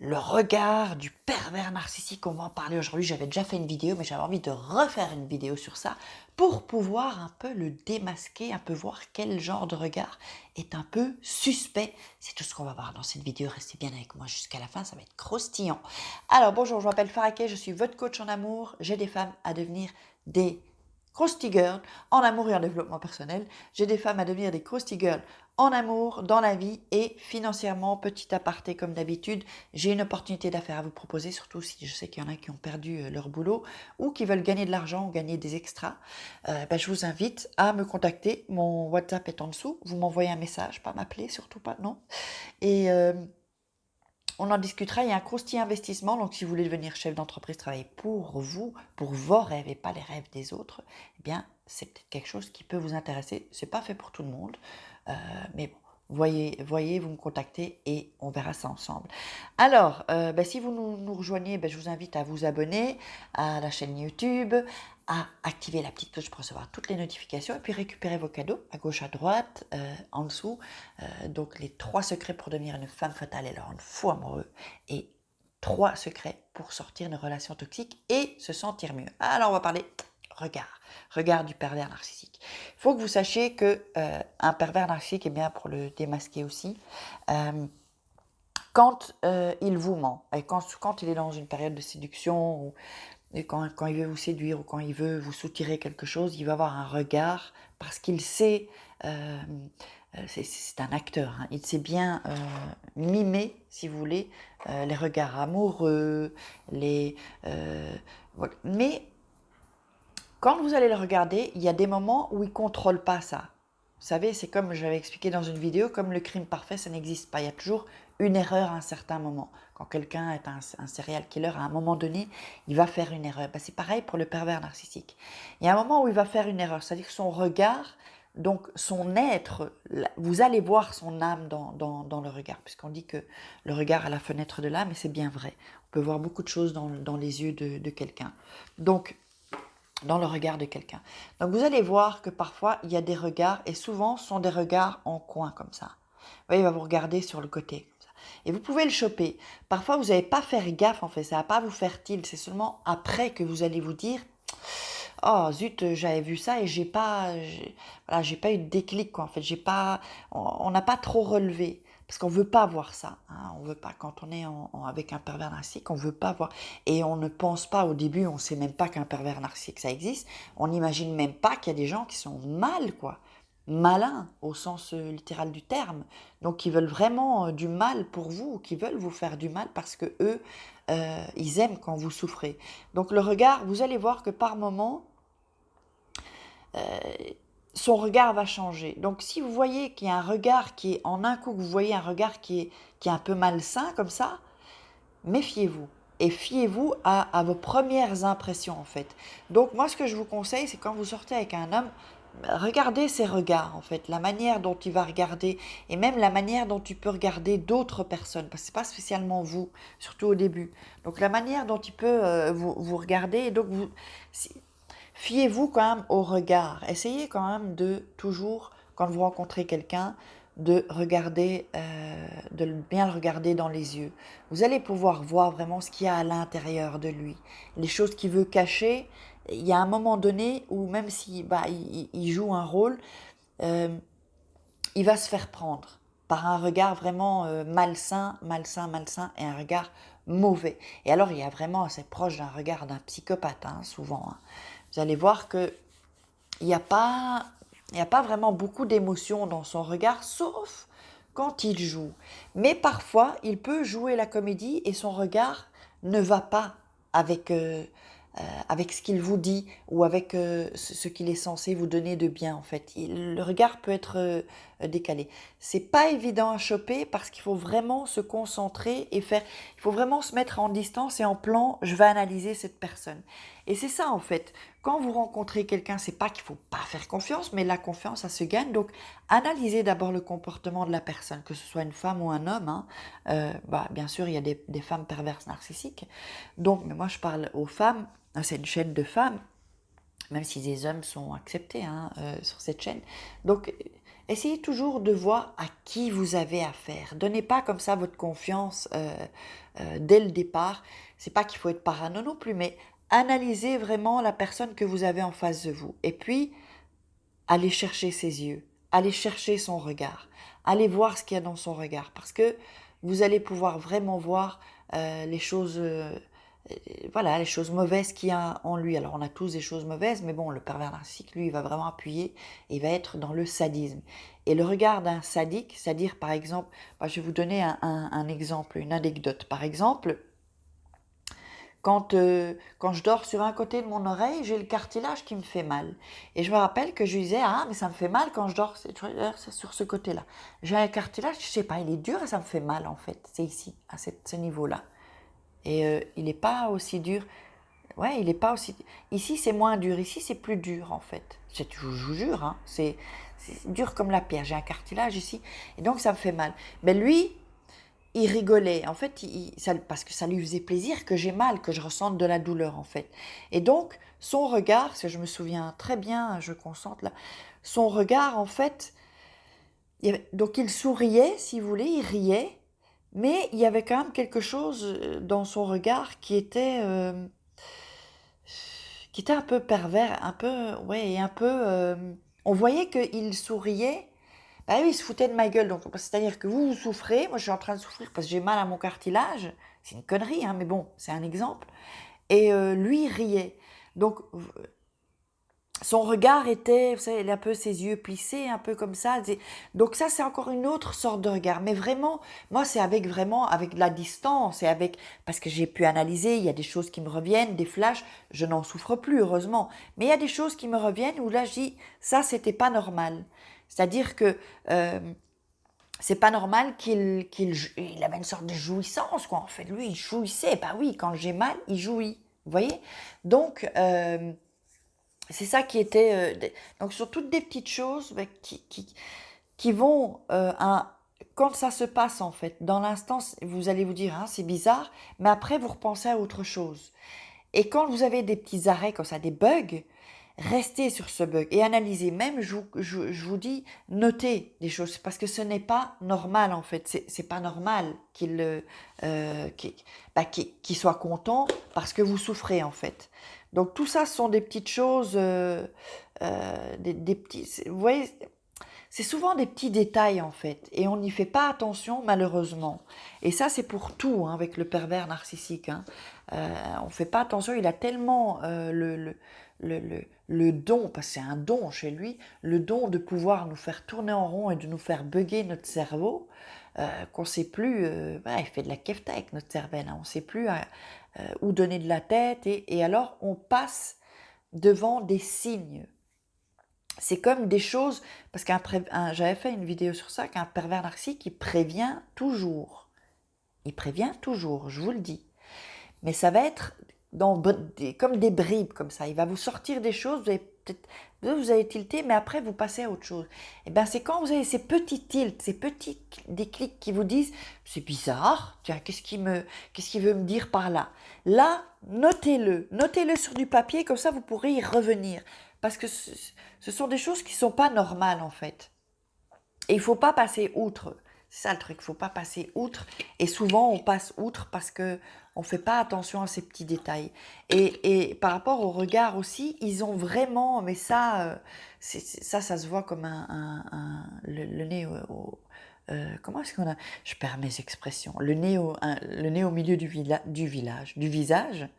le regard du pervers narcissique. On va en parler aujourd'hui. J'avais déjà fait une vidéo, mais j'avais envie de refaire une vidéo sur ça pour pouvoir un peu le démasquer, un peu voir quel genre de regard est un peu suspect. C'est tout ce qu'on va voir dans cette vidéo. Restez bien avec moi jusqu'à la fin, ça va être croustillant. Alors bonjour, je m'appelle Faraké, je suis votre coach en amour. J'aide des femmes à devenir des Krusty Girl en amour et en développement personnel. J'ai des femmes à devenir des Krusty Girl en amour, dans la vie et financièrement. Petit aparté comme d'habitude, j'ai une opportunité d'affaires à vous proposer, surtout si je sais qu'il y en a qui ont perdu leur boulot ou qui veulent gagner de l'argent ou gagner des extras. Je vous invite à me contacter. Mon WhatsApp est en dessous. Vous m'envoyez un message, pas m'appeler, surtout pas, non. Et on en discutera. Il y a un croustillant investissement. Donc, si vous voulez devenir chef d'entreprise, travailler pour vous, pour vos rêves et pas les rêves des autres, eh bien, c'est peut-être quelque chose qui peut vous intéresser. C'est pas fait pour tout le monde, mais bon. Voyez, vous me contactez et on verra ça ensemble. Alors, si vous nous rejoignez, je vous invite à vous abonner à la chaîne YouTube, à activer la petite cloche pour recevoir toutes les notifications et puis récupérer vos cadeaux à gauche, à droite, en dessous. Donc, les 3 secrets pour devenir une femme fatale et leur rendre fou amoureux et 3 secrets pour sortir d'une relation toxique et se sentir mieux. Alors, on va parler regard du pervers narcissique. Il faut que vous sachiez que un pervers narcissique, est bien pour le démasquer aussi, quand il vous ment, et quand il est dans une période de séduction, ou et quand il veut vous séduire ou quand il veut vous soutirer quelque chose, il va avoir un regard parce qu'il sait, c'est un acteur, hein, il sait bien mimer, si vous voulez, les regards amoureux, voilà. Mais quand vous allez le regarder, il y a des moments où il ne contrôle pas ça. Vous savez, c'est comme j'avais expliqué dans une vidéo, comme le crime parfait, ça n'existe pas. Il y a toujours une erreur à un certain moment. Quand quelqu'un est un serial killer, à un moment donné, il va faire une erreur. C'est pareil pour le pervers narcissique. Il y a un moment où il va faire une erreur, c'est-à-dire que son regard, donc son être, vous allez voir son âme dans le regard, puisqu'on dit que le regard est la fenêtre de l'âme, et c'est bien vrai. On peut voir beaucoup de choses dans les yeux de quelqu'un. Donc, dans le regard de quelqu'un. Donc vous allez voir que parfois il y a des regards, et souvent ce sont des regards en coin comme ça. Vous voyez, il va vous regarder sur le côté comme ça. Et vous pouvez le choper. Parfois vous n'allez pas faire gaffe en fait, ça ne va pas vous faire tilt, c'est seulement après que vous allez vous dire oh zut, j'avais vu ça et voilà, j'ai pas eu de déclic quoi. En fait, on n'a pas trop relevé parce qu'on veut pas voir ça. Hein, on veut pas quand on est avec un pervers narcissique, on veut pas voir et on ne pense pas au début, on sait même pas qu'un pervers narcissique ça existe. On n'imagine même pas qu'il y a des gens qui sont mal quoi, malins au sens littéral du terme. Donc qui veulent vraiment du mal pour vous, qui veulent vous faire du mal parce que eux, ils aiment quand vous souffrez. Donc le regard, vous allez voir que par moment son regard va changer. Donc si vous voyez qu'il y a un regard qui est, en un coup, que vous voyez un regard qui est un peu malsain comme ça, méfiez-vous. Et fiez-vous à vos premières impressions en fait. Donc moi ce que je vous conseille, c'est quand vous sortez avec un homme, regardez ses regards en fait, la manière dont il va regarder et même la manière dont tu peux regarder d'autres personnes, parce que c'est pas spécialement vous, surtout au début. Donc la manière dont il peut vous regarder, et donc fiez-vous quand même au regard. Essayez quand même de toujours, quand vous rencontrez quelqu'un, de regarder, de bien le regarder dans les yeux. Vous allez pouvoir voir vraiment ce qu'il y a à l'intérieur de lui, les choses qu'il veut cacher. Il y a un moment donné où même si il joue un rôle, il va se faire prendre par un regard vraiment malsain, et un regard mauvais. Et alors il y a vraiment assez proche d'un regard d'un psychopathe, hein, souvent. Hein. Vous allez voir que il n'y a pas vraiment beaucoup d'émotions dans son regard, sauf quand il joue. Mais parfois, il peut jouer la comédie et son regard ne va pas avec, avec ce qu'il vous dit ou avec ce qu'il est censé vous donner de bien en fait. Le regard peut être décalé. C'est pas évident à choper parce qu'il faut vraiment se concentrer et faire. Il faut vraiment se mettre en distance et en plan. Je vais analyser cette personne. Et c'est ça en fait. Quand vous rencontrez quelqu'un, c'est pas qu'il faut pas faire confiance, mais la confiance, ça se gagne. Donc, analysez d'abord le comportement de la personne, que ce soit une femme ou un homme. Hein. Bien sûr, il y a des femmes perverses narcissiques. Donc, mais moi, je parle aux femmes. C'est une chaîne de femmes, même si des hommes sont acceptés hein, sur cette chaîne. Donc, essayez toujours de voir à qui vous avez affaire. Donnez pas comme ça votre confiance dès le départ. C'est pas qu'il faut être parano non plus, mais analysez vraiment la personne que vous avez en face de vous. Et puis, allez chercher ses yeux, allez chercher son regard, allez voir ce qu'il y a dans son regard, parce que vous allez pouvoir vraiment voir les choses, voilà, les choses mauvaises qu'il y a en lui. Alors on a tous des choses mauvaises, mais bon, le pervers narcissique, lui, il va vraiment appuyer, et il va être dans le sadisme. Et le regard d'un sadique, c'est-à-dire par exemple, je vais vous donner un exemple, une anecdote. Par exemple, quand je dors sur un côté de mon oreille, j'ai le cartilage qui me fait mal. Et je me rappelle que je lui disais, ah, mais ça me fait mal quand je dors c'est sur ce côté-là. J'ai un cartilage, je sais pas, il est dur et ça me fait mal en fait. C'est ici, à ce niveau-là. Et il n'est pas aussi dur. Ouais, il n'est pas aussi... Ici, c'est moins dur. Ici, c'est plus dur en fait. Je vous jure, hein, c'est dur comme la pierre. J'ai un cartilage ici et donc ça me fait mal. Mais lui, il rigolait, en fait, parce que ça lui faisait plaisir que j'ai mal, que je ressente de la douleur, en fait. Et donc, son regard, parce que je me souviens très bien, je concentre là, son regard, en fait, donc il souriait, si vous voulez, il riait, mais il y avait quand même quelque chose dans son regard qui était un peu pervers, un peu, ouais, un peu... on voyait qu'il souriait. Ah oui, il se foutait de ma gueule. Donc, c'est-à-dire que vous souffrez, moi je suis en train de souffrir parce que j'ai mal à mon cartilage. C'est une connerie, hein, mais bon, c'est un exemple. Et lui, il riait. Donc, son regard était, vous savez, un peu ses yeux plissés, un peu comme ça. Donc ça, c'est encore une autre sorte de regard. Mais vraiment, moi, c'est avec de la distance et parce que j'ai pu analyser, il y a des choses qui me reviennent, des flashs, je n'en souffre plus, heureusement. Mais il y a des choses qui me reviennent où là, je dis, ça, c'était pas normal. C'est-à-dire que c'est pas normal qu'il avait une sorte de jouissance, quoi. En fait, lui, il jouissait. Bah oui, quand j'ai mal, il jouit. Vous voyez? Donc, c'est ça qui était... donc, sur toutes des petites choses qui vont... quand ça se passe, en fait, dans l'instant, vous allez vous dire, hein, c'est bizarre, mais après, vous repensez à autre chose. Et quand vous avez des petits arrêts comme ça, des bugs, restez sur ce bug et analysez. Même, je vous dis, notez des choses parce que ce n'est pas normal en fait. C'est pas normal qu'il soit content parce que vous souffrez en fait. Donc tout ça, ce sont des petites choses, des petits. Vous voyez, c'est souvent des petits détails en fait, et on n'y fait pas attention malheureusement. Et ça, c'est pour tout hein, avec le pervers narcissique. Hein. On ne fait pas attention, il a tellement le don, parce que c'est un don chez lui, le don de pouvoir nous faire tourner en rond et de nous faire bugger notre cerveau, qu'on ne sait plus, il fait de la kefta avec notre cervelle, hein, on ne sait plus où donner de la tête, et alors on passe devant des signes. C'est comme des choses, parce j'avais fait une vidéo sur ça, qu'un pervers narcissique, il prévient toujours. Il prévient toujours, je vous le dis. Mais ça va être comme des bribes, comme ça. Il va vous sortir des choses, vous allez tilter, mais après, vous passez à autre chose. Et bien, c'est quand vous avez ces petits tilts, ces petits déclics qui vous disent « c'est bizarre, tiens, qu'est-ce qu'il veut me dire par là ?» Là, notez-le sur du papier, comme ça, vous pourrez y revenir. Parce que ce sont des choses qui ne sont pas normales, en fait. Et il ne faut pas passer outre. C'est ça le truc, il ne faut pas passer outre. Et souvent, on passe outre parce qu'on ne fait pas attention à ces petits détails. Et par rapport au regard aussi, ils ont vraiment... Mais ça, ça se voit comme le nez comment est-ce qu'on a... Je perds mes expressions. Le nez au milieu du visage.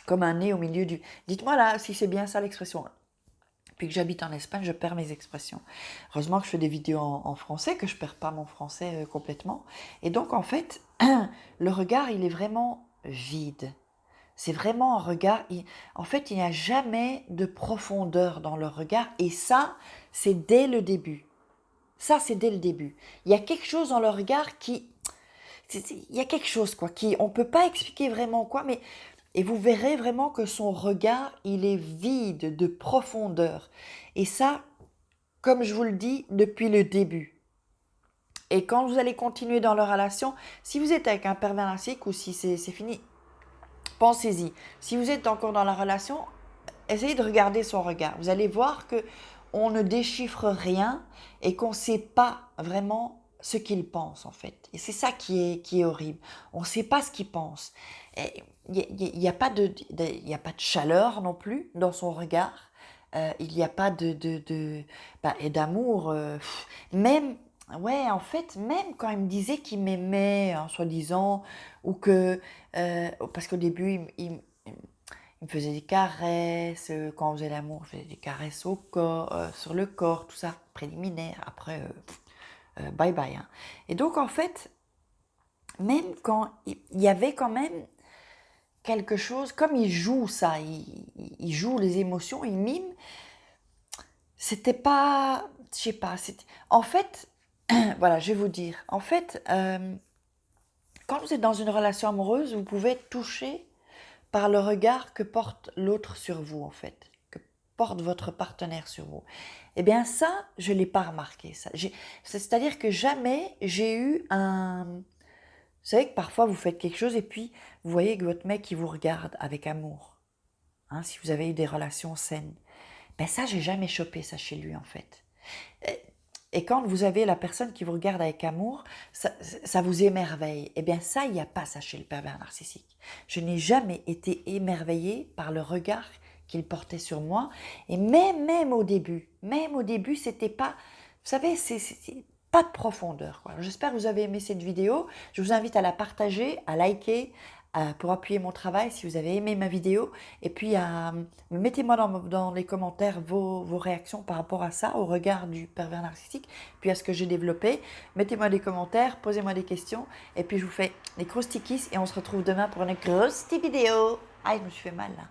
Comme un nez au milieu du... Dites-moi là si c'est bien ça l'expression. Depuis que j'habite en Espagne, je perds mes expressions. Heureusement que je fais des vidéos en français, que je ne perds pas mon français complètement. Et donc, en fait, le regard, il est vraiment vide. C'est vraiment un regard... En fait, il n'y a jamais de profondeur dans le regard. Et ça, c'est dès le début. Ça, c'est dès le début. Il y a quelque chose dans le regard qui... Il y a quelque chose, quoi, on ne peut pas expliquer vraiment quoi, mais... Et vous verrez vraiment que son regard, il est vide de profondeur. Et ça, comme je vous le dis, depuis le début. Et quand vous allez continuer dans la relation, si vous êtes avec un pervers narcissique ou si c'est fini, pensez-y. Si vous êtes encore dans la relation, essayez de regarder son regard. Vous allez voir que on ne déchiffre rien et qu'on ne sait pas vraiment ce qu'il pense en fait. Et c'est ça qui est horrible. On ne sait pas ce qu'il pense. Il n'y a pas il y a pas de chaleur non plus dans son regard. Il n'y a pas et d'amour. Même, ouais, en fait, même quand il me disait qu'il m'aimait, hein, soi-disant, ou que, parce qu'au début, il me faisait des caresses, quand on faisait l'amour, je faisais des caresses au corps, sur le corps, tout ça, préliminaire. Après, bye bye, hein. Et donc, en fait, même quand il y avait quand même quelque chose, comme il joue ça, il joue les émotions, il mime, c'était pas, je sais pas, c'était, en fait, voilà, je vais vous dire, en fait, quand vous êtes dans une relation amoureuse, vous pouvez être touché par le regard que porte l'autre sur vous, en fait, que porte votre partenaire sur vous. Eh bien ça, je ne l'ai pas remarqué. Ça. C'est-à-dire que jamais j'ai eu un... Vous savez que parfois vous faites quelque chose et puis vous voyez que votre mec il vous regarde avec amour, hein, si vous avez eu des relations saines. Ben ça, j'ai jamais chopé ça chez lui en fait. Et quand vous avez la personne qui vous regarde avec amour, ça vous émerveille. Eh bien ça, il n'y a pas ça chez le pervers narcissique. Je n'ai jamais été émerveillée par le regard qu'il portait sur moi. Et même au début, c'était pas... Vous savez, c'est pas de profondeur, quoi. J'espère que vous avez aimé cette vidéo. Je vous invite à la partager, à liker, pour appuyer mon travail si vous avez aimé ma vidéo. Et puis, mettez-moi dans les commentaires vos réactions par rapport à ça, au regard du pervers narcissique, puis à ce que j'ai développé. Mettez-moi des commentaires, posez-moi des questions. Et puis, je vous fais des gros stickies et on se retrouve demain pour une grosse vidéo. Ah, je me suis fait mal là.